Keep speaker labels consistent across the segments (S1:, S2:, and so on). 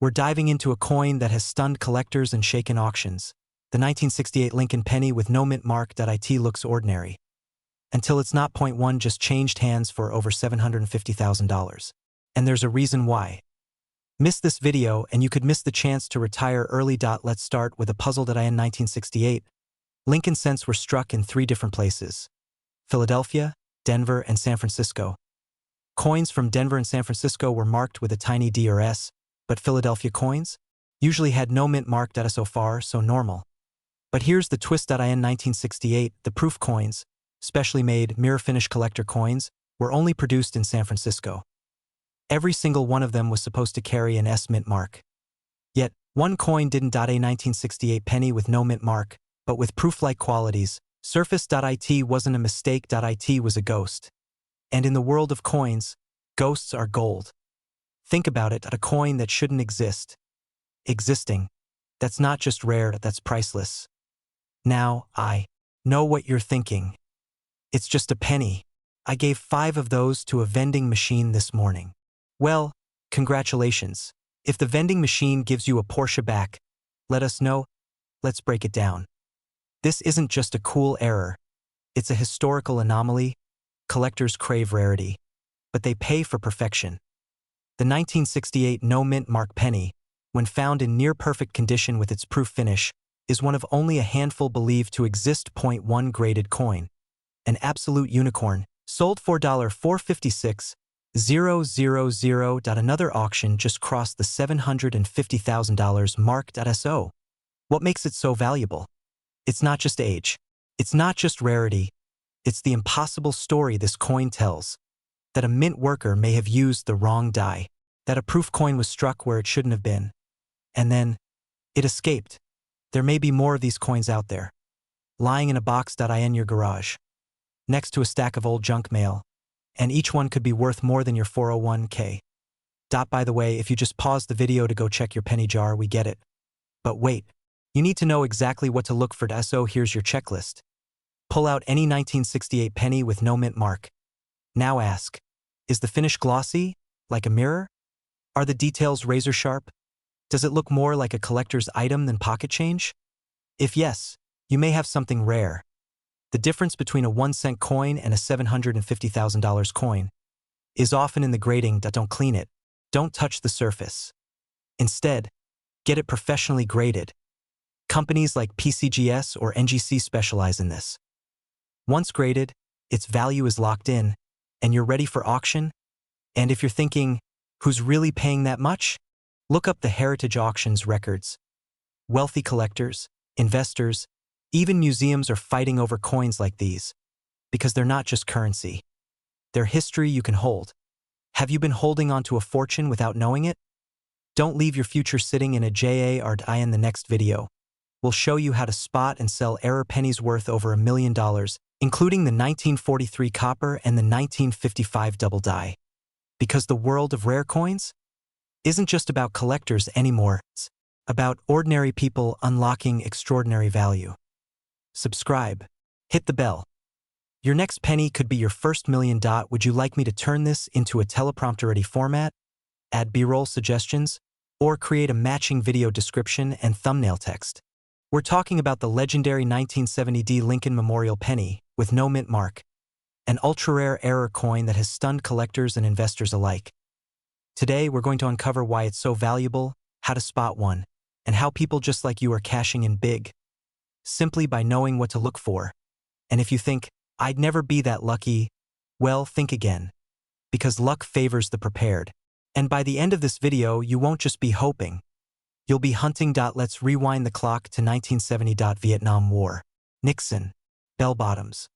S1: We're diving into a coin that has stunned collectors and shaken auctions. The 1968 Lincoln penny with no mint mark. It looks ordinary. Until it's not. One just changed hands for over $750,000. And there's a reason why. Miss this video and you could miss the chance to retire early. Let's start with a puzzle. In 1968, Lincoln cents were struck in 3 different places: Philadelphia, Denver, and San Francisco. Coins from Denver and San Francisco were marked with a tiny D or S, but Philadelphia coins usually had no mint mark. So far, so normal. But here's the twist. In 1968, the proof coins, specially made mirror finish collector coins, were only produced in San Francisco. Every single one of them was supposed to carry an S mint mark. Yet, one coin didn't. A 1968 penny with no mint mark, but with proof-like qualities, surfaced. It wasn't a mistake. It was a ghost. And in the world of coins, ghosts are gold. Think about it, a coin that shouldn't exist. Existing. That's not just rare, that's priceless. Now, I know what you're thinking. It's just a penny. I gave 5 of those to a vending machine this morning. Well, congratulations. If the vending machine gives you a Porsche back, let us know. Let's break it down. This isn't just a cool error. It's a historical anomaly. Collectors crave rarity, but they pay for perfection. The 1968 no mint mark penny, when found in near-perfect condition with its proof finish, is one of only a handful believed to exist. 1 graded coin. An absolute unicorn, sold for $456,000. Another auction just crossed the $750,000 mark. So, what makes it so valuable? It's not just age. It's not just rarity. It's the impossible story this coin tells. That a mint worker may have used the wrong die. That a proof coin was struck where it shouldn't have been. And then, it escaped. There may be more of these coins out there, lying in a box. In your garage, next to a stack of old junk mail, and each one could be worth more than your 401k. By the way, if you just pause the video to go check your penny jar, we get it. But wait, you need to know exactly what to look for. So here's your checklist. Pull out any 1968 penny with no mint mark. Now ask, is the finish glossy, like a mirror? Are the details razor sharp? Does it look more like a collector's item than pocket change? If yes, you may have something rare. The difference between a 1-cent coin and a $750,000 coin is often in the grading. Don't clean it. Don't touch the surface. Instead, get it professionally graded. Companies like PCGS or NGC specialize in this. Once graded, its value is locked in, and you're ready for auction. And if you're thinking, who's really paying that much? Look up the heritage auctions records. Wealthy collectors, investors, even museums are fighting over coins like these, because they're not just currency. They're history you can hold. Have you been holding on to a fortune without knowing it? Don't leave your future sitting in a jar. In the next video, we'll show you how to spot and sell error pennies worth over $1 million, including the 1943 copper and the 1955 double die. Because the world of rare coins isn't just about collectors anymore, it's about ordinary people unlocking extraordinary value. Subscribe. Hit the bell. Your next penny could be your first $1 million. Would you like me to turn this into a teleprompter-ready format, add B-roll suggestions, or create a matching video description and thumbnail text? We're talking about the legendary 1970 Lincoln Memorial penny with no mint mark, an ultra-rare error coin that has stunned collectors and investors alike. Today, we're going to uncover why it's so valuable, how to spot one, and how people just like you are cashing in big, simply by knowing what to look for. And if you think, I'd never be that lucky, well, think again. Because luck favors the prepared. And by the end of this video, you won't just be hoping. You'll be hunting. Let's rewind the clock to 1970. Vietnam War. Nixon. Bell bottoms.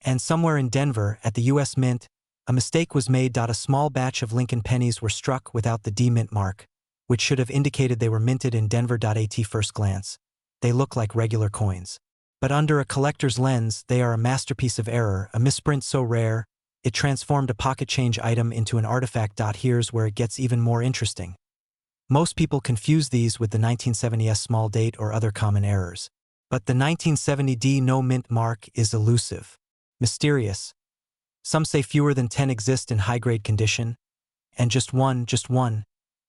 S1: And somewhere in Denver, at the U.S. Mint, a mistake was made. A small batch of Lincoln pennies were struck without the D mint mark, which should have indicated they were minted in Denver. At first glance, they look like regular coins. But under a collector's lens, they are a masterpiece of error, a misprint so rare, it transformed a pocket change item into an artifact. Here's where it gets even more interesting. Most people confuse these with the 1970s small date or other common errors. But the 1970 D no mint mark is elusive, mysterious. Some say fewer than 10 exist in high-grade condition, and just one,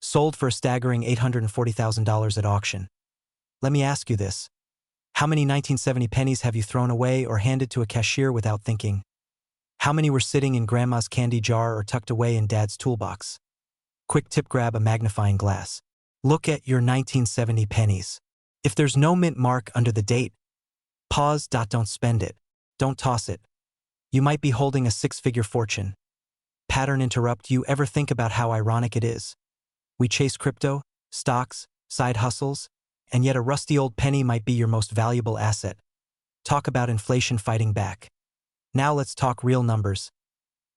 S1: sold for a staggering $840,000 at auction. Let me ask you this. How many 1970 pennies have you thrown away or handed to a cashier without thinking? How many were sitting in grandma's candy jar or tucked away in dad's toolbox? Quick tip: grab a magnifying glass. Look at your 1970 pennies. If there's no mint mark under the date, pause. Don't spend it. Don't toss it. You might be holding a six-figure fortune. Pattern interrupt: you ever think about how ironic it is? We chase crypto, stocks, side hustles, and yet a rusty old penny might be your most valuable asset. Talk about inflation fighting back. Now let's talk real numbers.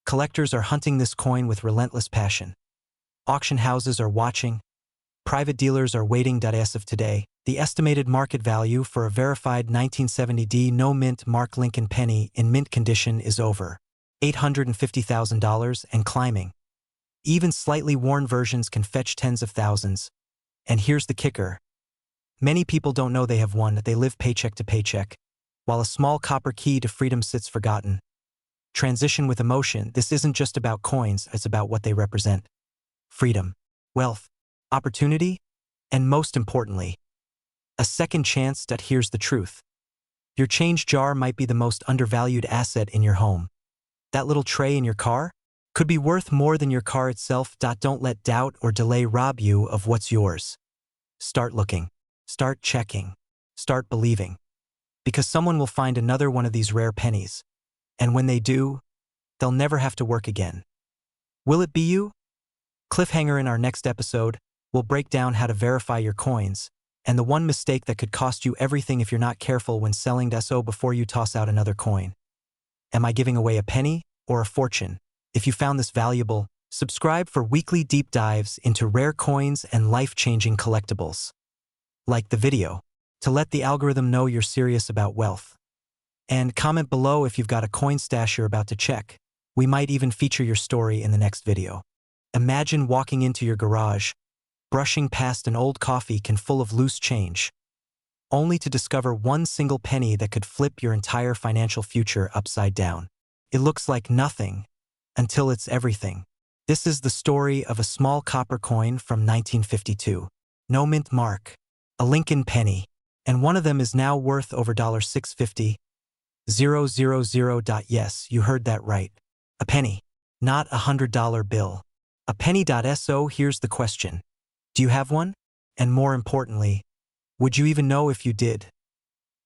S1: Collectors are hunting this coin with relentless passion. Auction houses are watching. Private dealers are waiting. As of today, the estimated market value for a verified 1970D no mint mark Lincoln penny in mint condition is over $850,000 and climbing. Even slightly worn versions can fetch tens of thousands. And here's the kicker. Many people don't know they have one. They live paycheck to paycheck, while a small copper key to freedom sits forgotten. Transition with emotion. This isn't just about coins, it's about what they represent. Freedom, wealth, opportunity, and most importantly, a second chance. Here's the truth. Your change jar might be the most undervalued asset in your home. That little tray in your car could be worth more than your car itself. Don't let doubt or delay rob you of what's yours. Start looking, start checking, start believing. Because someone will find another one of these rare pennies. And when they do, they'll never have to work again. Will it be you? Cliffhanger: in our next episode, we'll break down how to verify your coins, and the one mistake that could cost you everything if you're not careful when selling. So before you toss out another coin. Am I giving away a penny or a fortune? If you found this valuable, subscribe for weekly deep dives into rare coins and life-changing collectibles. Like the video to let the algorithm know you're serious about wealth. And comment below if you've got a coin stash you're about to check. We might even feature your story in the next video. Imagine walking into your garage, brushing past an old coffee can full of loose change, only to discover one single penny that could flip your entire financial future upside down. It looks like nothing until it's everything. This is the story of a small copper coin from 1952. No mint mark, a Lincoln penny, and one of them is now worth over $650,000. Yes, you heard that right. A penny, not a $100 bill. A penny. So here's the question. Do you have one? And more importantly, would you even know if you did?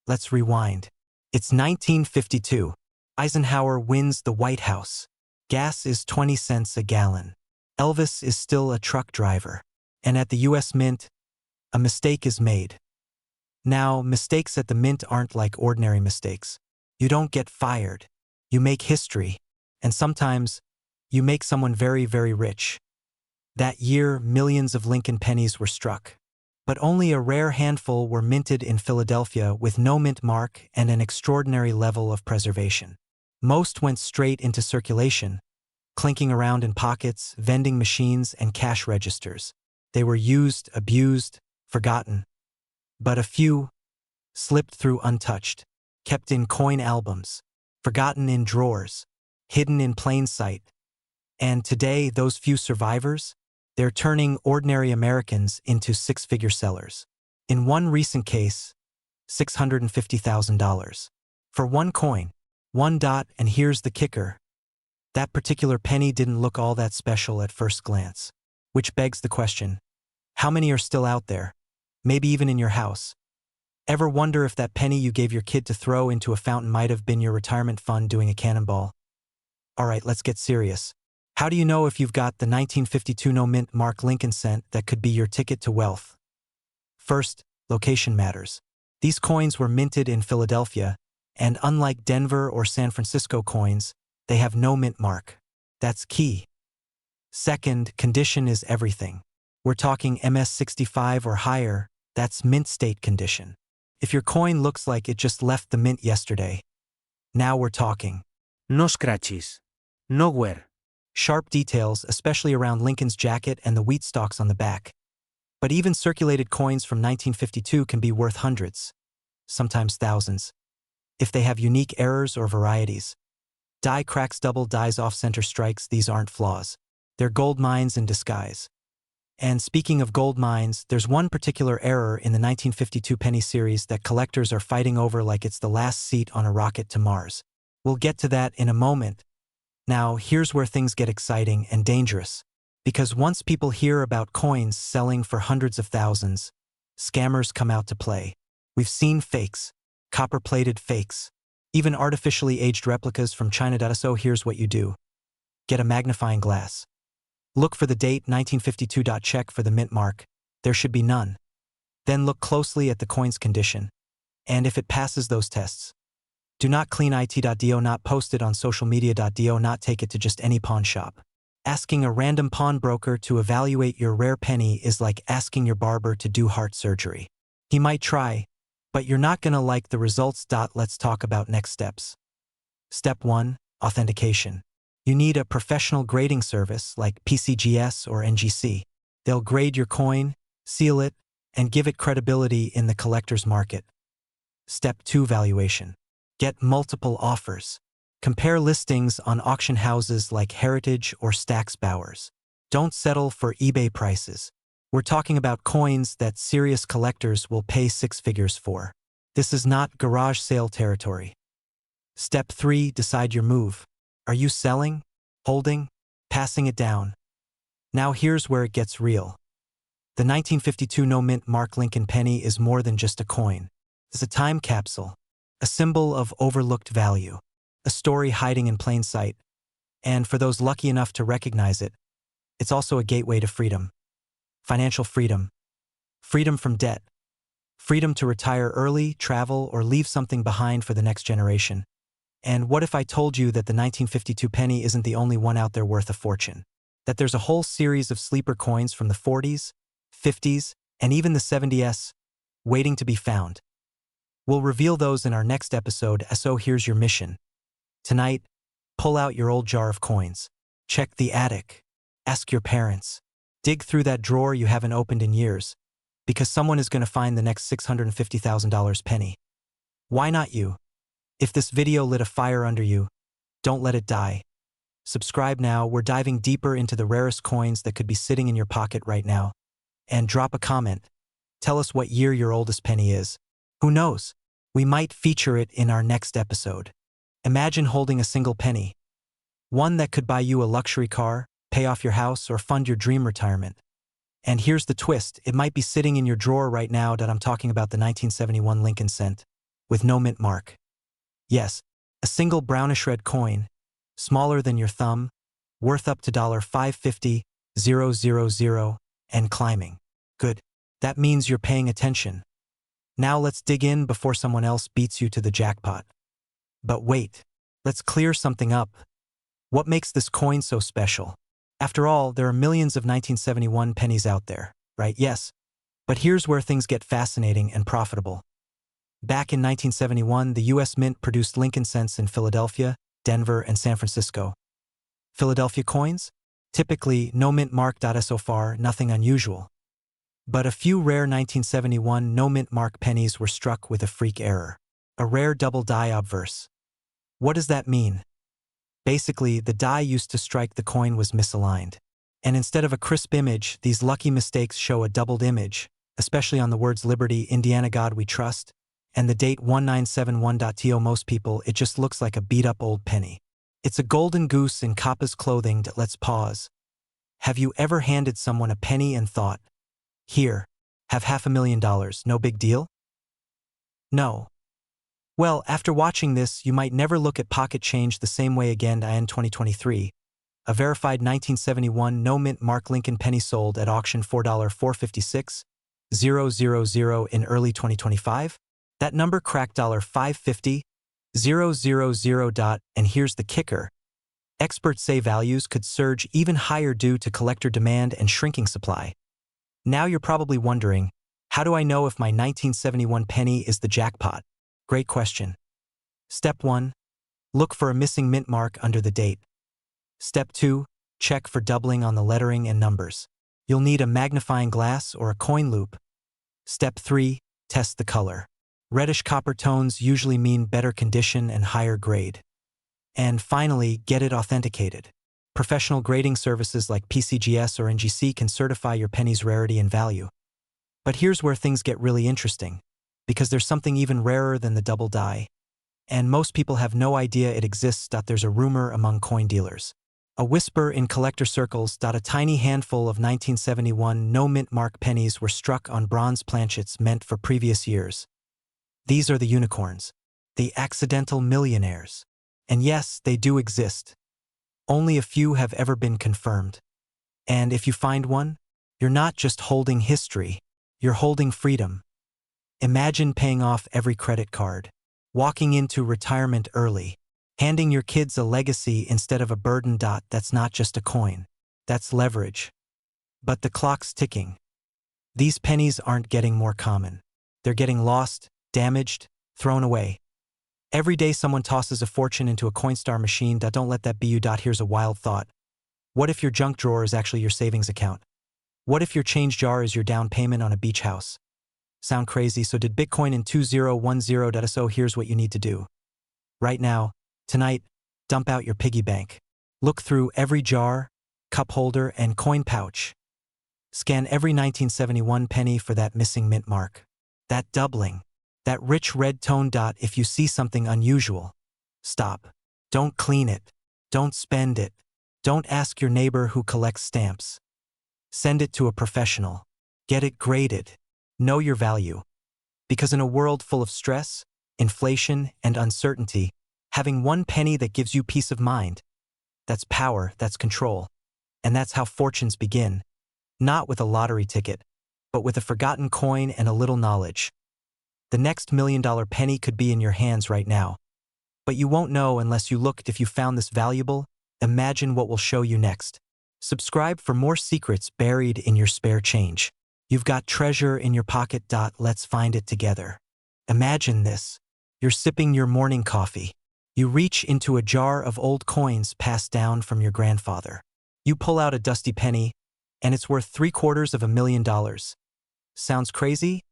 S1: Let's rewind. It's 1952. Eisenhower wins the White House. Gas is 20 cents a gallon. Elvis is still a truck driver. And at the US Mint, a mistake is made. Now, mistakes at the Mint aren't like ordinary mistakes. You don't get fired. You make history. And sometimes, you make someone very, very rich. That year, millions of Lincoln pennies were struck. But only a rare handful were minted in Philadelphia with no mint mark and an extraordinary level of preservation. Most went straight into circulation, clinking around in pockets, vending machines, and cash registers. They were used, abused, forgotten. But a few slipped through untouched, kept in coin albums, forgotten in drawers, hidden in plain sight. And today, those few survivors, they're turning ordinary Americans into six-figure sellers. In one recent case, $650,000. For one coin, one dot. And here's the kicker. That particular penny didn't look all that special at first glance. Which begs the question, how many are still out there? Maybe even in your house. Ever wonder if that penny you gave your kid to throw into a fountain might have been your retirement fund doing a cannonball? All right, let's get serious. How do you know if you've got the 1952 no mint mark Lincoln cent that could be your ticket to wealth? First, location matters. These coins were minted in Philadelphia, and unlike Denver or San Francisco coins, they have no mint mark. That's key. Second, condition is everything. We're talking MS65 or higher, that's mint state condition. If your coin looks like it just left the mint yesterday, now we're talking.
S2: No scratches. No wear.
S1: Sharp details, especially around Lincoln's jacket and the wheat stalks on the back. But even circulated coins from 1952 can be worth hundreds, sometimes thousands, if they have unique errors or varieties. Die cracks, double dies, off-center strikes, these aren't flaws. They're gold mines in disguise. And speaking of gold mines, there's one particular error in the 1952 penny series that collectors are fighting over like it's the last seat on a rocket to Mars. We'll get to that in a moment. Now, here's where things get exciting and dangerous. Because once people hear about coins selling for hundreds of thousands, scammers come out to play. We've seen fakes, copper-plated fakes, even artificially aged replicas from China. So here's what you do. Get a magnifying glass. Look for the date 1952. Check for the mint mark. There should be none. Then look closely at the coin's condition. And if it passes those tests, do not clean it.do, not post it on social media.do, not take it to just any pawn shop. Asking a random pawnbroker to evaluate your rare penny is like asking your barber to do heart surgery. He might try, but you're not gonna like the results. Let's talk about next steps. Step 1. Authentication. You need a professional grading service like PCGS or NGC. They'll grade your coin, seal it, and give it credibility in the collector's market. Step 2. Valuation. Get multiple offers. Compare listings on auction houses like Heritage or Stack's Bowers. Don't settle for eBay prices. We're talking about coins that serious collectors will pay six figures for. This is not garage sale territory. Step 3. Decide your move. Are you selling, holding, passing it down? Now here's where it gets real. The 1952 no mint mark Lincoln penny is more than just a coin. It's a time capsule, a symbol of overlooked value, a story hiding in plain sight, and for those lucky enough to recognize it, it's also a gateway to freedom. Financial freedom. Freedom from debt. Freedom to retire early, travel, or leave something behind for the next generation. And what if I told you that the 1952 penny isn't the only one out there worth a fortune? That there's a whole series of sleeper coins from the 40s, 50s, and even the 70s waiting to be found. We'll reveal those in our next episode, so here's your mission. Tonight, pull out your old jar of coins. Check the attic. Ask your parents. Dig through that drawer you haven't opened in years, because someone is going to find the next $650,000 penny. Why not you? If this video lit a fire under you, don't let it die. Subscribe now. We're diving deeper into the rarest coins that could be sitting in your pocket right now. And drop a comment. Tell us what year your oldest penny is. Who knows? We might feature it in our next episode. Imagine holding a single penny. One that could buy you a luxury car, pay off your house, or fund your dream retirement. And here's the twist. It might be sitting in your drawer right now. I'm talking about the 1971 Lincoln cent, with no mint mark. Yes, a single brownish red coin, smaller than your thumb, worth up to $550,000, and climbing. Good. That means you're paying attention. Now let's dig in before someone else beats you to the jackpot. But wait, let's clear something up. What makes this coin so special? After all, there are millions of 1971 pennies out there, right? Yes. But here's where things get fascinating and profitable. Back in 1971, the U.S. Mint produced Lincoln cents in Philadelphia, Denver, and San Francisco. Philadelphia coins? Typically, no mint mark. So far, nothing unusual. But a few rare 1971 no mint mark pennies were struck with a freak error. A rare double die obverse. What does that mean? Basically, the die used to strike the coin was misaligned. And instead of a crisp image, these lucky mistakes show a doubled image, especially on the words Liberty, Indiana, God We Trust, and the date 1971. Most people, it just looks like a beat-up old penny. It's a golden goose in Kappa's clothing. Let's pause. Have you ever handed someone a penny and thought, here, have $500,000, no big deal? No. Well, after watching this, you might never look at pocket change the same way again. In 2023, a verified 1971 no mint mark Lincoln penny sold at auction $4,456,000 in early 2025. That number cracked $550,000. And here's the kicker. Experts say values could surge even higher due to collector demand and shrinking supply. Now you're probably wondering, how do I know if my 1971 penny is the jackpot? Great question. Step 1. Look for a missing mint mark under the date. Step 2. Check for doubling on the lettering and numbers. You'll need a magnifying glass or a coin loop. Step 3. Test the color. Reddish copper tones usually mean better condition and higher grade. And finally, get it authenticated. Professional grading services like PCGS or NGC can certify your penny's rarity and value. But here's where things get really interesting, because there's something even rarer than the double die. And most people have no idea it exists. There's a rumor among coin dealers. A whisper in collector circles. A tiny handful of 1971 no-mint mark pennies were struck on bronze planchets meant for previous years. These are the unicorns, the accidental millionaires. And yes, they do exist. Only a few have ever been confirmed. And if you find one, you're not just holding history, you're holding freedom. Imagine paying off every credit card, walking into retirement early, handing your kids a legacy instead of a burden. That's not just a coin, that's leverage. But the clock's ticking. These pennies aren't getting more common. They're getting lost, damaged, thrown away. Every day someone tosses a fortune into a Coinstar machine. Don't let that be you. Here's a wild thought. What if your junk drawer is actually your savings account? What if your change jar is your down payment on a beach house? Sound crazy? So did Bitcoin in 2010. So here's what you need to do. Right now, tonight, dump out your piggy bank. Look through every jar, cup holder, and coin pouch. Scan every 1971 penny for that missing mint mark. That doubling. That rich red tone. If you see something unusual, stop. Don't clean it. Don't spend it. Don't ask your neighbor who collects stamps. Send it to a professional. Get it graded. Know your value. Because in a world full of stress, inflation, and uncertainty, having one penny that gives you peace of mind, that's power, that's control. And that's how fortunes begin. Not with a lottery ticket, but with a forgotten coin and a little knowledge. The next $1 million penny could be in your hands right now. But you won't know unless you looked. If you found this valuable, imagine what we'll show you next. Subscribe for more secrets buried in your spare change. You've got treasure in your pocket. Let's find it together. Imagine this. You're sipping your morning coffee. You reach into a jar of old coins passed down from your grandfather. You pull out a dusty penny, and it's worth $750,000. Sounds crazy?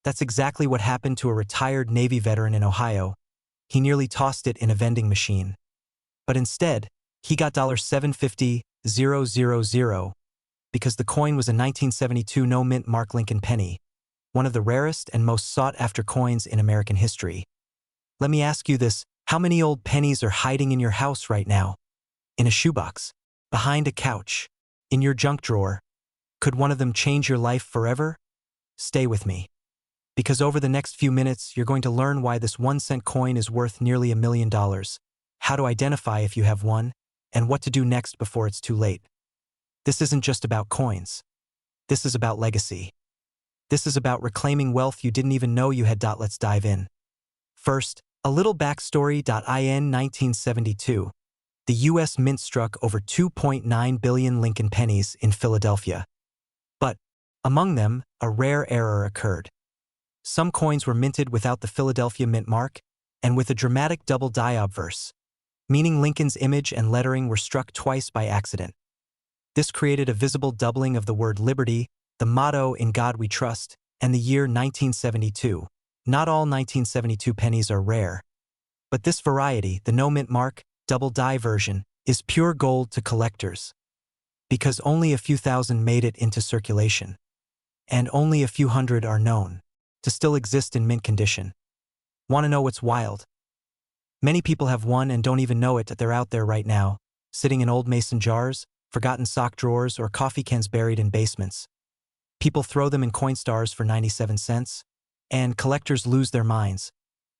S1: That's exactly what happened to a retired Navy veteran in Ohio. He nearly tossed it in a vending machine. But instead, he got $750,000 because the coin was a 1972 no-mint mark Lincoln penny, one of the rarest and most sought-after coins in American history. Let me ask you this, how many old pennies are hiding in your house right now? In a shoebox? Behind a couch? In your junk drawer? Could one of them change your life forever? Stay with me. Because over the next few minutes, you're going to learn why this 1-cent coin is worth nearly $1 million, how to identify if you have one, and what to do next before it's too late. This isn't just about coins. This is about legacy. This is about reclaiming wealth you didn't even know you had. Let's dive in. First, a little backstory. In 1972, the U.S. Mint struck over 2.9 billion Lincoln pennies in Philadelphia. But, among them, a rare error occurred. Some coins were minted without the Philadelphia mint mark, and with a dramatic double die obverse, meaning Lincoln's image and lettering were struck twice by accident. This created a visible doubling of the word liberty, the motto "In God We Trust," and the year 1972. Not all 1972 pennies are rare. But this variety, the no-mint mark, double die version, is pure gold to collectors. Because only a few thousand made it into circulation. And only a few hundred are known to still exist in mint condition. Want to know what's wild? Many people have one and don't even know it. They're out there right now, sitting in old mason jars, forgotten sock drawers, or coffee cans buried in basements. People throw them in Coinstars for 97 cents, and collectors lose their minds.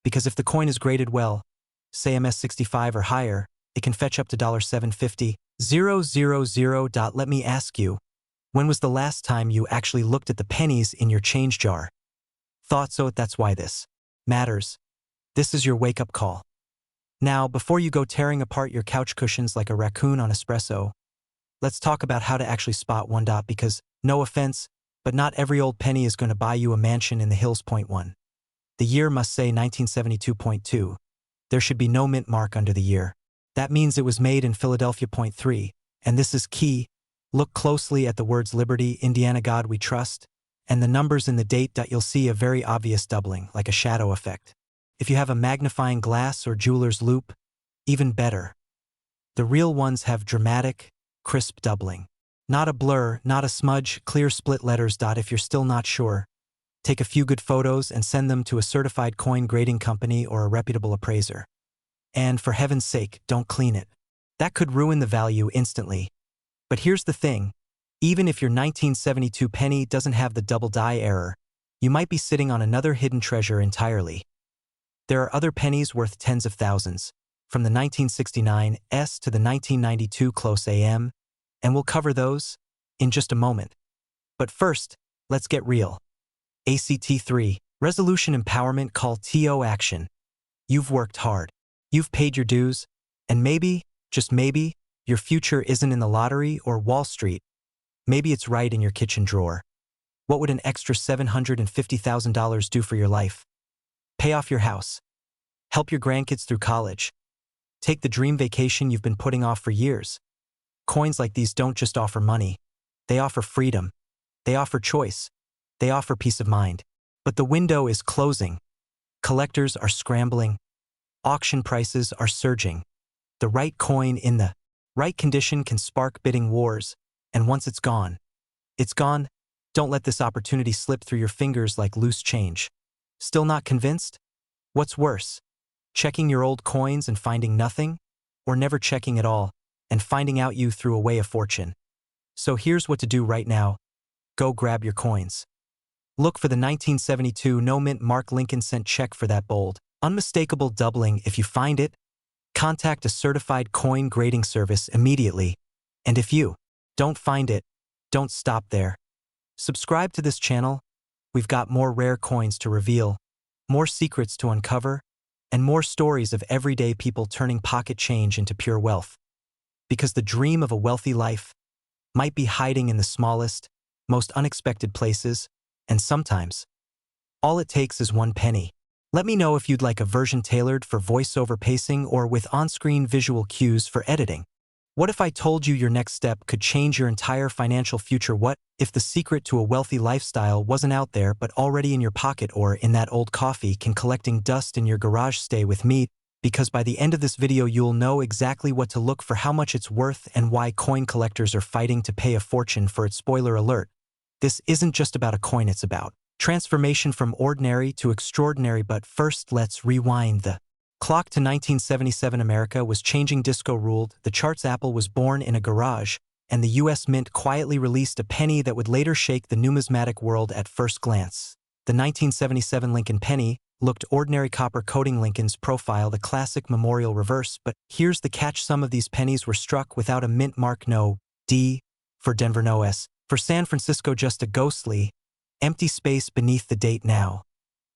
S1: Because if the coin is graded well, say MS65 or higher, it can fetch up to $750,000. Let me ask you, when was the last time you actually looked at the pennies in your change jar? Thought so? That's why this matters. This is your wake-up call. Now, before you go tearing apart your couch cushions like a raccoon on espresso, let's talk about how to actually spot one. Because, no offense, but not every old penny is going to buy you a mansion in the hills. Point 1. The year must say 1972.2. There should be no mint mark under the year. That means it was made in Philadelphia. Point 3. And this is key. Look closely at the words Liberty, Indiana, God We Trust, and the numbers in the date. You'll see a very obvious doubling, like a shadow effect. If you have a magnifying glass or jeweler's loupe, even better. The real ones have dramatic, crisp doubling. Not a blur, not a smudge, clear split letters. If you're still not sure, take a few good photos and send them to a certified coin grading company or a reputable appraiser. And for heaven's sake, don't clean it. That could ruin the value instantly. But here's the thing. Even if your 1972 penny doesn't have the double die error, you might be sitting on another hidden treasure entirely. There are other pennies worth tens of thousands, from the 1969 S to the 1992 close AM, and we'll cover those in just a moment. But first, let's get real. ACT3, Resolution Empowerment Call TO Action. You've worked hard. You've paid your dues, and maybe, just maybe, your future isn't in the lottery or Wall Street. Maybe it's right in your kitchen drawer. What would an extra $750,000 do for your life? Pay off your house. Help your grandkids through college. Take the dream vacation you've been putting off for years. Coins like these don't just offer money. They offer freedom. They offer choice. They offer peace of mind. But the window is closing. Collectors are scrambling. Auction prices are surging. The right coin in the right condition can spark bidding wars, and once it's gone. Don't let this opportunity slip through your fingers like loose change. Still not convinced? What's worse? Checking your old coins and finding nothing? Or never checking at all and finding out you threw away a fortune? So here's what to do right now. Go grab your coins. Look for the 1972 no-mint Mark Lincoln cent check for that bold, unmistakable doubling. If you find it, contact a certified coin grading service immediately. And if you don't find it, don't stop there. Subscribe to this channel. We've got more rare coins to reveal, more secrets to uncover, and more stories of everyday people turning pocket change into pure wealth. Because the dream of a wealthy life might be hiding in the smallest, most unexpected places, and sometimes, all it takes is one penny. Let me know if you'd like a version tailored for voiceover pacing or with on-screen visual cues for editing. What if I told you your next step could change your entire financial future? What if the secret to a wealthy lifestyle wasn't out there but already in your pocket or in that old coffee can collecting dust in your garage? Stay with me, because by the end of this video you'll know exactly what to look for, how much it's worth, and why coin collectors are fighting to pay a fortune for it. Spoiler alert, this isn't just about a coin, it's about transformation from ordinary to extraordinary. But first, let's rewind the clock to 1977. America was changing. Disco ruled the charts. Apple was born in a garage, and the US Mint quietly released a penny that would later shake the numismatic world. At first glance, the 1977 Lincoln penny looked ordinary. Copper coating Lincoln's profile, the classic memorial reverse. But here's the catch: some of these pennies were struck without a mint mark. No D for Denver, no S for San Francisco, just a ghostly, empty space beneath the date. Now,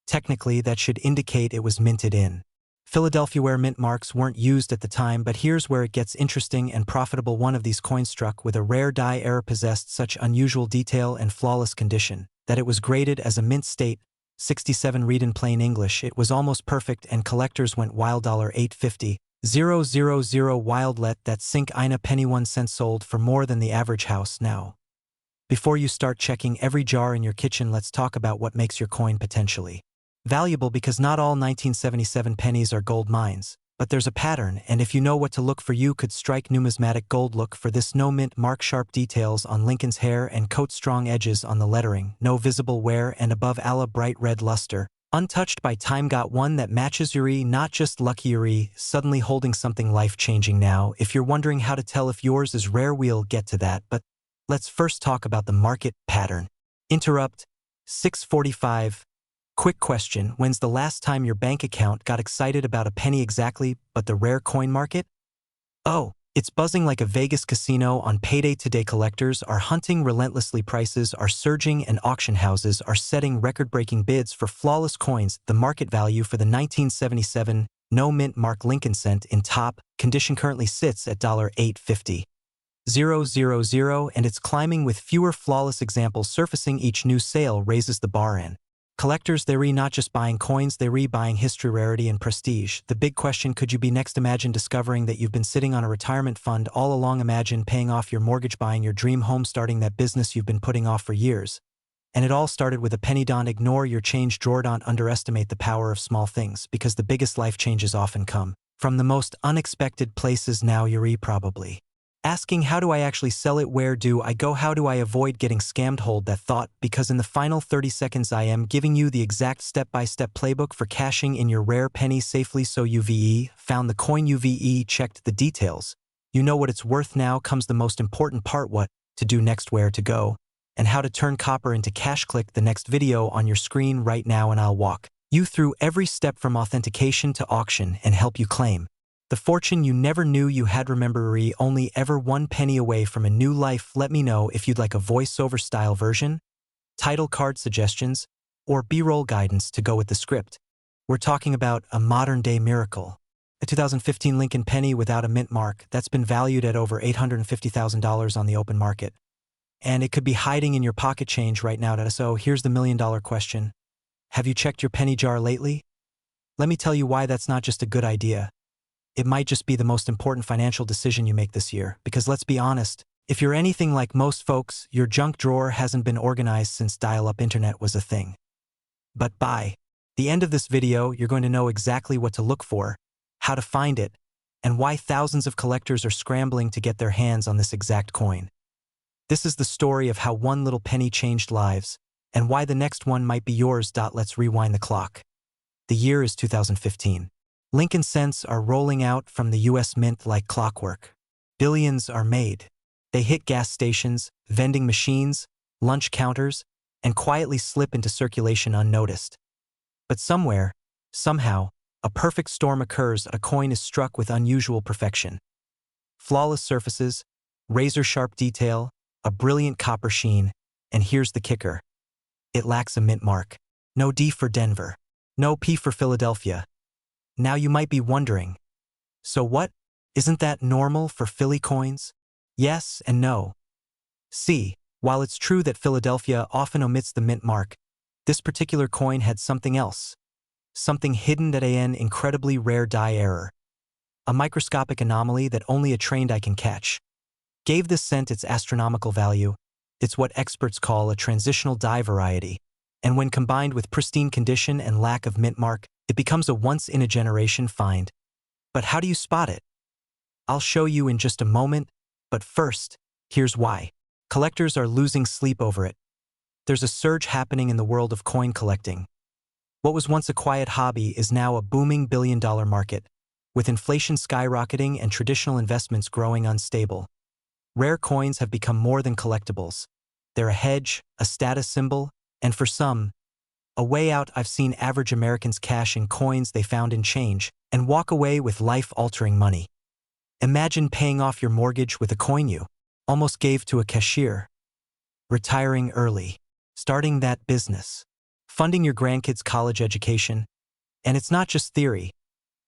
S1: technically that should indicate it was minted in Philadelphia, where mint marks weren't used at the time. But here's where it gets interesting and profitable. One of these coins struck with a rare die error possessed such unusual detail and flawless condition that it was graded as a mint state 67. Read in plain English, it was almost perfect, and collectors went wild. $850,000 wild. Let that sink. Ina penny 1 cent sold for more than the average house. Now, before you start checking every jar in your kitchen, let's talk about what makes your coin potentially valuable, because not all 1977 pennies are gold mines, but there's a pattern, and if you know what to look for, you could strike numismatic gold. Look for this no mint mark: sharp details on Lincoln's hair and coat, strong edges on the lettering, no visible wear, and above Allah bright red luster, untouched by time. Got one that matches Yuri, not just lucky Yuri, suddenly holding something life-changing. Now, if you're wondering how to tell if yours is rare, we'll get to that, but let's first talk about the market pattern. Interrupt 6:45. Quick question: when's the last time your bank account got excited about a penny? Exactly, but the rare coin market? Oh, it's buzzing like a Vegas casino on payday. Today collectors are hunting relentlessly. Prices are surging and auction houses are setting record-breaking bids for flawless coins. The market value for the 1977 no mint mark Lincoln cent in top condition currently sits at $850,000, and it's climbing, with fewer flawless examples surfacing. Each new sale raises the bar, and collectors, they're not just buying coins, they're buying history, rarity, and prestige. The big question: could you be next? Imagine discovering that you've been sitting on a retirement fund all along. Imagine paying off your mortgage, buying your dream home, starting that business you've been putting off for years. And it all started with a penny. Don't ignore your change drawer. Don't underestimate the power of small things, because the biggest life changes often come From the most unexpected places now you're probably asking, how do I actually sell it? Where do I go? How do I avoid getting scammed? Hold that thought, because in the final 30 seconds I am giving you the exact step-by-step playbook for cashing in your rare penny safely. So UVE found the coin, UVE checked the details. You know what it's worth. Now comes the most important part: what to do next, where to go, and how to turn copper into cash. Click the next video on your screen right now and I'll walk you through every step from authentication to auction and help you claim the fortune you never knew you had. Remember, only ever 1 penny away from a new life. Let me know if you'd like a voiceover style version, title card suggestions, or B-roll guidance to go with the script. We're talking about a modern-day miracle. A 2015 Lincoln penny without a mint mark that's been valued at over $850,000 on the open market. And it could be hiding in your pocket change right now. So here's the million-dollar question. Have you checked your penny jar lately? Let me tell you why that's not just a good idea. It might just be the most important financial decision you make this year, because let's be honest, if you're anything like most folks, your junk drawer hasn't been organized since dial-up internet was a thing. But by the end of this video, you're going to know exactly what to look for, how to find it, and why thousands of collectors are scrambling to get their hands on this exact coin. This is the story of how one little penny changed lives, and why the next one might be yours. Let's rewind the clock. The year is 2015. Lincoln cents are rolling out from the US Mint like clockwork. Billions are made. They hit gas stations, vending machines, lunch counters, and quietly slip into circulation unnoticed. But somewhere, somehow, a perfect storm occurs. A coin is struck with unusual perfection. Flawless surfaces, razor-sharp detail, a brilliant copper sheen, and here's the kicker. It lacks a mint mark. No D for Denver. No P for Philadelphia. Now you might be wondering, so what? Isn't that normal for Philly coins? Yes and no. See, while it's true that Philadelphia often omits the mint mark, this particular coin had something else. Something hidden, at an incredibly rare die error. A microscopic anomaly that only a trained eye can catch. Gave this cent its astronomical value. It's what experts call a transitional die variety. And when combined with pristine condition and lack of mint mark, it becomes a once-in-a-generation find. But how do you spot it? I'll show you in just a moment, but first, here's why. Collectors are losing sleep over it. There's a surge happening in the world of coin collecting. What was once a quiet hobby is now a booming billion-dollar market, with inflation skyrocketing and traditional investments growing unstable. Rare coins have become more than collectibles. They're a hedge, a status symbol, and for some, a way out. I've seen average Americans cash in coins they found in change and walk away with life-altering money. Imagine paying off your mortgage with a coin you almost gave to a cashier. Retiring early. Starting that business. Funding your grandkids' college education. And it's not just theory.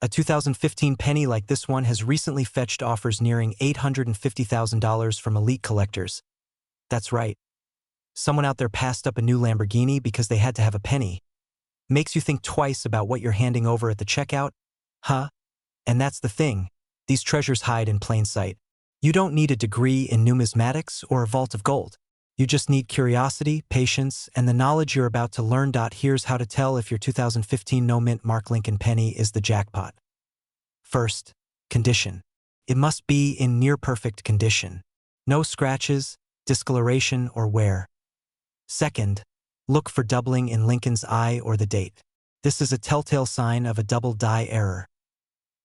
S1: A 2015 penny like this one has recently fetched offers nearing $850,000 from elite collectors. That's right. Someone out there passed up a new Lamborghini because they had to have a penny. Makes you think twice about what you're handing over at the checkout, huh? And that's the thing. These treasures hide in plain sight. You don't need a degree in numismatics or a vault of gold. You just need curiosity, patience, and the knowledge you're about to learn. Here's how to tell if your 2015 no mint mark Lincoln penny is the jackpot. First, condition. It must be in near-perfect condition. No scratches, discoloration, or wear. Second, look for doubling in Lincoln's eye or the date. This is a telltale sign of a double die error.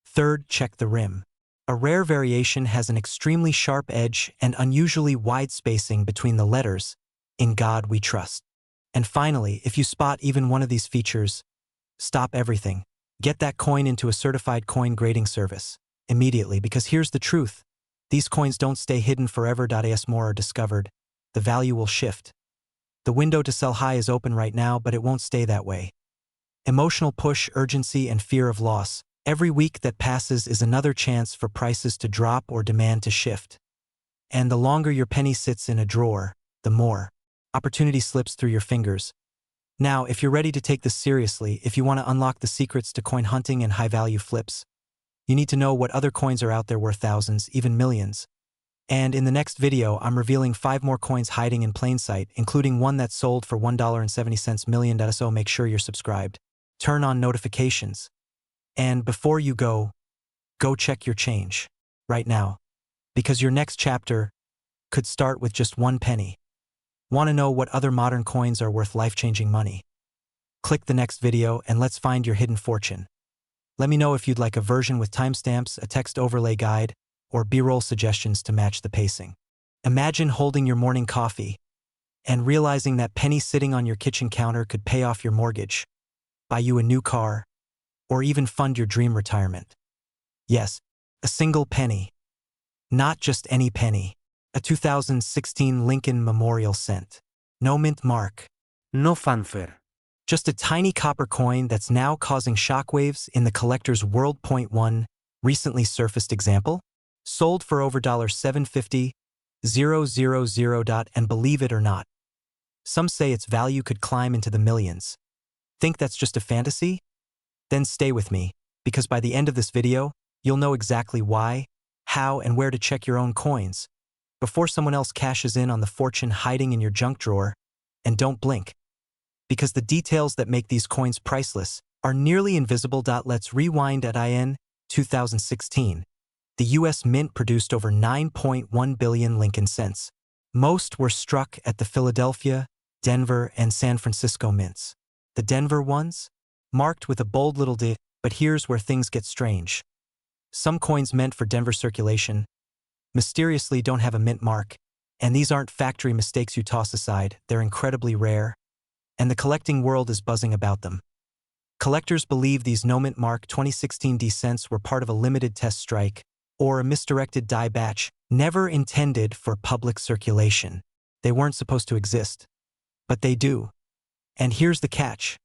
S1: Third, check the rim. A rare variation has an extremely sharp edge and unusually wide spacing between the letters, "In God We Trust." And finally, if you spot even one of these features, stop everything. Get that coin into a certified coin grading service immediately, because here's the truth. These coins don't stay hidden forever. As more are discovered, the value will shift. The window to sell high is open right now, but it won't stay that way. Emotional push, urgency, and fear of loss. Every week that passes is another chance for prices to drop or demand to shift. And the longer your penny sits in a drawer, the more opportunity slips through your fingers. Now, if you're ready to take this seriously, if you want to unlock the secrets to coin hunting and high-value flips, you need to know what other coins are out there worth thousands, even millions. And in the next video, I'm revealing 5 more coins hiding in plain sight, including one that sold for $1.70 million. So make sure you're subscribed. Turn on notifications. And before you go, Go check your change. Right now. Because your next chapter could start with just 1 penny. Want to know what other modern coins are worth life-changing money? Click the next video and let's find your hidden fortune. Let me know if you'd like a version with timestamps, a text overlay guide, or B-roll suggestions to match the pacing. Imagine holding your morning coffee and realizing that penny sitting on your kitchen counter could pay off your mortgage, buy you a new car, or even fund your dream retirement. Yes, a single penny. Not just any penny. A 2016 Lincoln Memorial Cent. No mint mark.
S2: No fanfare.
S1: Just a tiny copper coin that's now causing shockwaves in the collector's world. Point one, recently surfaced example, sold for over $750,000. And believe it or not, some say its value could climb into the millions. Think that's just a fantasy? Then stay with me, because by the end of this video, you'll know exactly why, how, and where to check your own coins before someone else cashes in on the fortune hiding in your junk drawer. And don't blink, because the details that make these coins priceless are nearly invisible. Let's rewind. At in 2016, the U.S. Mint produced over 9.1 billion Lincoln cents. Most were struck at the Philadelphia, Denver, and San Francisco mints. The Denver ones? Marked with a bold little D, but here's where things get strange. Some coins meant for Denver circulation mysteriously don't have a mint mark, and these aren't factory mistakes you toss aside. They're incredibly rare, and the collecting world is buzzing about them. Collectors believe these no mint mark 2016 D cents were part of a limited test strike or a misdirected die batch never intended for public circulation. They weren't supposed to exist, but they do. And here's the catch.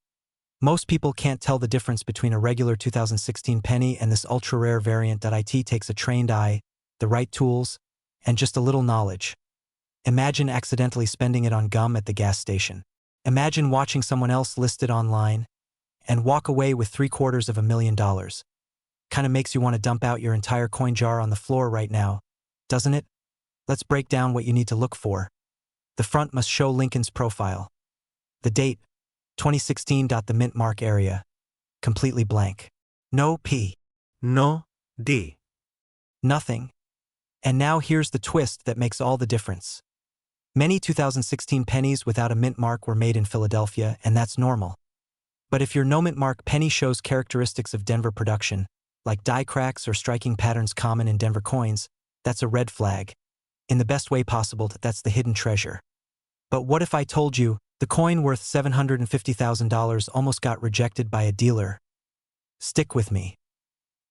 S1: Most people can't tell the difference between a regular 2016 penny and this ultra-rare variant. It takes a trained eye, the right tools, and just a little knowledge. Imagine accidentally spending it on gum at the gas station. Imagine watching someone else list it online and walk away with $750,000. Kinda makes you want to dump out your entire coin jar on the floor right now, doesn't it? Let's break down what you need to look for. The front must show Lincoln's profile. The date, 2016. The mint mark area, completely blank. No P.
S2: No D.
S1: Nothing. And now here's the twist that makes all the difference. Many 2016 pennies without a mint mark were made in Philadelphia, and that's normal. But if your no mint mark penny shows characteristics of Denver production, like die cracks or striking patterns common in Denver coins, that's a red flag. In the best way possible, that's the hidden treasure. But what if I told you the coin worth $750,000 almost got rejected by a dealer? Stick with me,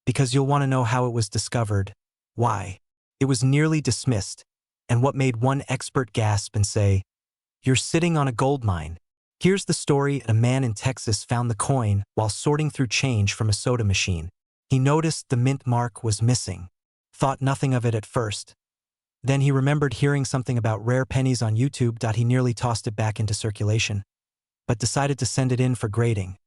S1: because you'll want to know how it was discovered, why it was nearly dismissed, and what made one expert gasp and say, "You're sitting on a gold mine." Here's the story. A man in Texas found the coin while sorting through change from a soda machine. He noticed the mint mark was missing. Thought nothing of it at first. Then he remembered hearing something about rare pennies on YouTube. He nearly tossed it back into circulation, but decided to send it in for grading.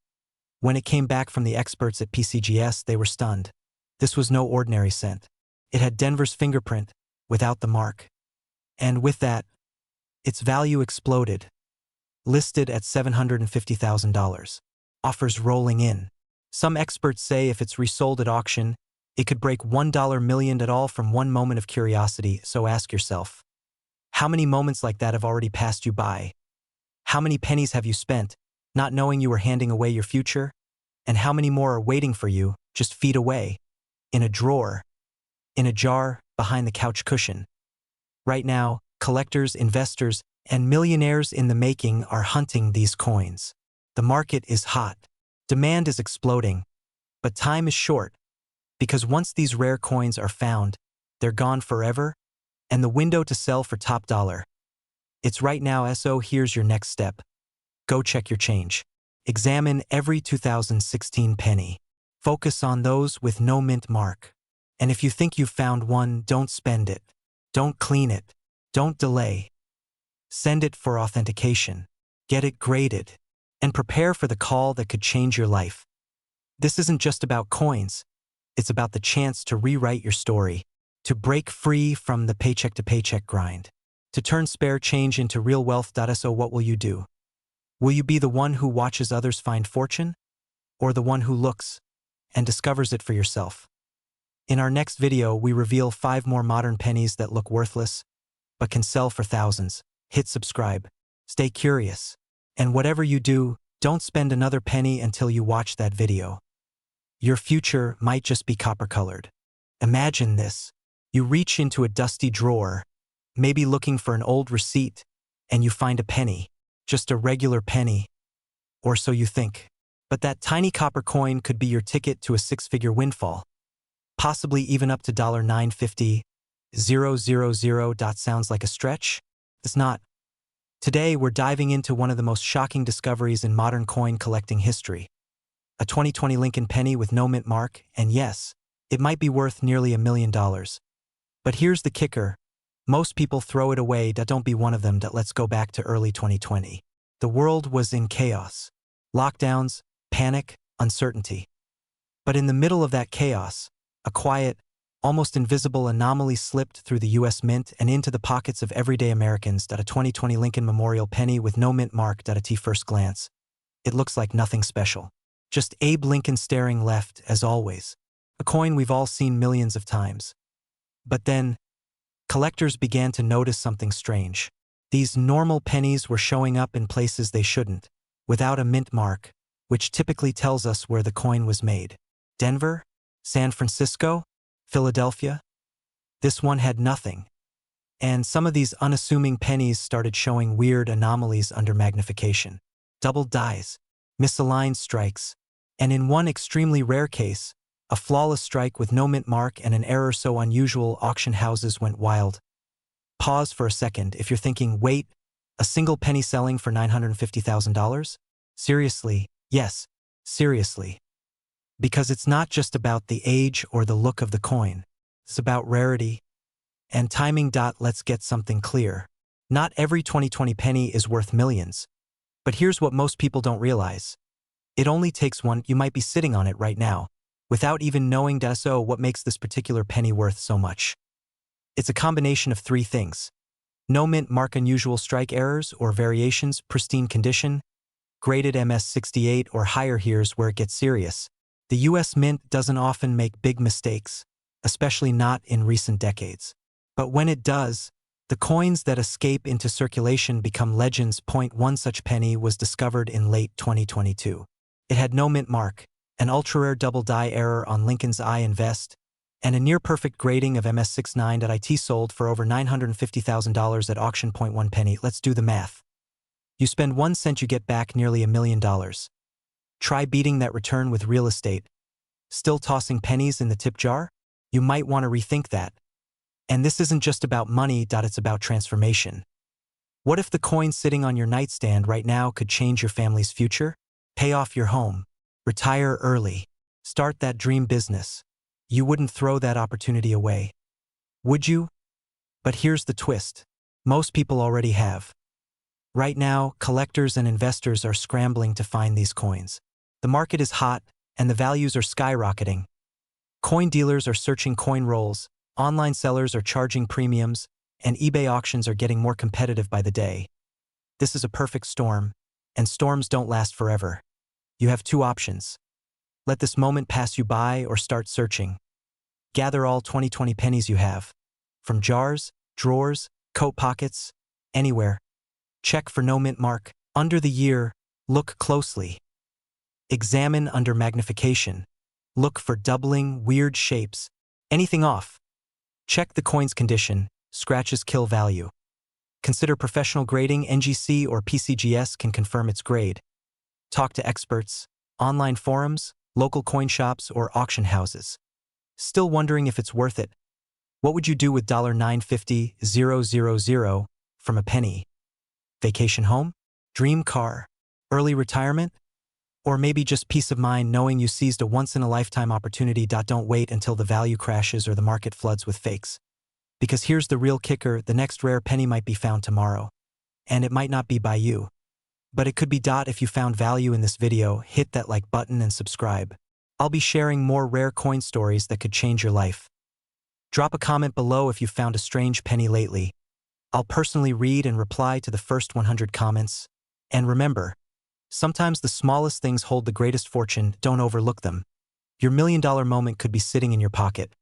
S1: When it came back from the experts at PCGS, they were stunned. This was no ordinary cent. It had Denver's fingerprint, without the mark. And with that, its value exploded. Listed at $750,000. Offers rolling in. Some experts say if it's resold at auction, it could break $1 million at all from one moment of curiosity. So ask yourself, how many moments like that have already passed you by? How many pennies have you spent, not knowing you were handing away your future? And how many more are waiting for you, just feet away, in a drawer, in a jar, behind the couch cushion? Right now, collectors, investors, and millionaires in the making are hunting these coins. The market is hot. Demand is exploding. But time is short. Because once these rare coins are found, they're gone forever, and the window to sell for top dollar. It's right now. So here's your next step. Go check your change. Examine every 2016 penny. Focus on those with no mint mark. And if you think you've found one, don't spend it. Don't clean it. Don't delay. Send it for authentication. Get it graded. And prepare for the call that could change your life. This isn't just about coins. It's about the chance to rewrite your story, to break free from the paycheck-to-paycheck grind, to turn spare change into real wealth. So what will you do? Will you be the one who watches others find fortune, or the one who looks and discovers it for yourself? In our next video, we reveal 5 more modern pennies that look worthless, but can sell for thousands. Hit subscribe. Stay curious. And whatever you do, don't spend another penny until you watch that video. Your future might just be copper-colored. Imagine this. You reach into a dusty drawer, maybe looking for an old receipt, and you find a penny. Just a regular penny. Or so you think. But that tiny copper coin could be your ticket to a 6-figure windfall. Possibly even up to $950,000. Sounds like a stretch? It's not. Today, we're diving into one of the most shocking discoveries in modern coin collecting history. A 2020 Lincoln penny with no mint mark, and yes, it might be worth nearly $1 million. But here's the kicker. Most people throw it away. Don't be one of them. Let's go back to early 2020. The world was in chaos. Lockdowns, panic, uncertainty. But in the middle of that chaos, a quiet, almost invisible anomaly slipped through the U.S. Mint and into the pockets of everyday Americans. A 2020 Lincoln Memorial penny with no mint mark. At first glance, it looks like nothing special. Just Abe Lincoln staring left, as always. A coin we've all seen millions of times. But then, collectors began to notice something strange. These normal pennies were showing up in places they shouldn't, without a mint mark, which typically tells us where the coin was made. Denver? San Francisco? Philadelphia? This one had nothing. And some of these unassuming pennies started showing weird anomalies under magnification. Double dies, misaligned strikes, and in one extremely rare case, a flawless strike with no mint mark and an error so unusual auction houses went wild. Pause for a second if you're thinking, wait, a single penny selling for $950,000? Seriously, yes, seriously. Because it's not just about the age or the look of the coin. It's about rarity and timing. Let's get something clear. Not every 2020 penny is worth millions. But here's what most people don't realize. It only takes one. You might be sitting on it right now, without even knowing. So what makes this particular penny worth so much? It's a combination of 3 things. No mint mark, unusual strike errors or variations, pristine condition, graded MS68 or higher. Here's where it gets serious. The U.S. Mint doesn't often make big mistakes, especially not in recent decades. But when it does, the coins that escape into circulation become legends. One such penny was discovered in late 2022. It had no mint mark, an ultra-rare double die error on Lincoln's I Invest, and a near-perfect grading of MS69. It sold for over $950,000 at auction. 1 penny. Let's do the math. You spend 1 cent, you get back nearly $1 million. Try beating that return with real estate. Still tossing pennies in the tip jar? You might want to rethink that. And this isn't just about money. It's about transformation. What if the coin sitting on your nightstand right now could change your family's future? Pay off your home. Retire early. Start that dream business. You wouldn't throw that opportunity away, would you? But here's the twist. Most people already have. Right now, collectors and investors are scrambling to find these coins. The market is hot, and the values are skyrocketing. Coin dealers are searching coin rolls, online sellers are charging premiums, and eBay auctions are getting more competitive by the day. This is a perfect storm, and storms don't last forever. You have 2 options. Let this moment pass you by or start searching. Gather all 2020 pennies you have. From jars, drawers, coat pockets, anywhere. Check for no mint mark. Under the year, look closely. Examine under magnification. Look for doubling, weird shapes. Anything off. Check the coin's condition. Scratches kill value. Consider professional grading. NGC or PCGS can confirm its grade. Talk to experts, online forums, local coin shops, or auction houses. Still wondering if it's worth it? What would you do with $950,000 from a penny? Vacation home? Dream car? Early retirement? Or maybe just peace of mind knowing you seized a once-in-a-lifetime opportunity. Don't wait until the value crashes or the market floods with fakes. Because here's the real kicker, the next rare penny might be found tomorrow. And it might not be by you. But it could be. If you found value in this video, hit that like button and subscribe. I'll be sharing more rare coin stories that could change your life. Drop a comment below if you found a strange penny lately. I'll personally read and reply to the first 100 comments. And remember, sometimes the smallest things hold the greatest fortune. Don't overlook them. Your $1 million moment could be sitting in your pocket.